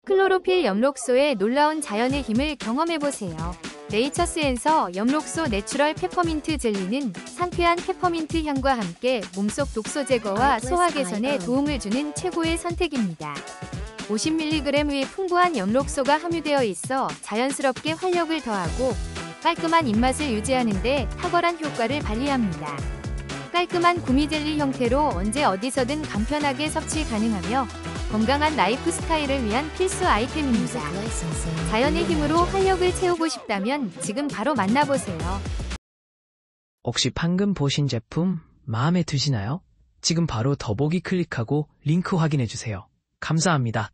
클로로필 엽록소의 놀라운 자연의 힘을 경험해보세요. 네이처스엔서 엽록소 내추럴 페퍼민트 젤리는 상쾌한 페퍼민트 향과 함께 몸속 독소 제거와 소화 개선에 도움을 주는 최고의 선택입니다. 50mg의 풍부한 엽록소가 함유되어 있어 자연스럽게 활력을 더하고 깔끔한 입맛을 유지하는 데 탁월한 효과를 발휘합니다. 깔끔한 구미젤리 형태로 언제 어디서든 간편하게 섭취 가능하며 건강한 라이프 스타일을 위한 필수 아이템입니다. 자연의 힘으로 활력을 채우고 싶다면 지금 바로 만나보세요. 혹시 방금 보신 제품 마음에 드시나요? 지금 바로 더보기 클릭하고 링크 확인해주세요. 감사합니다.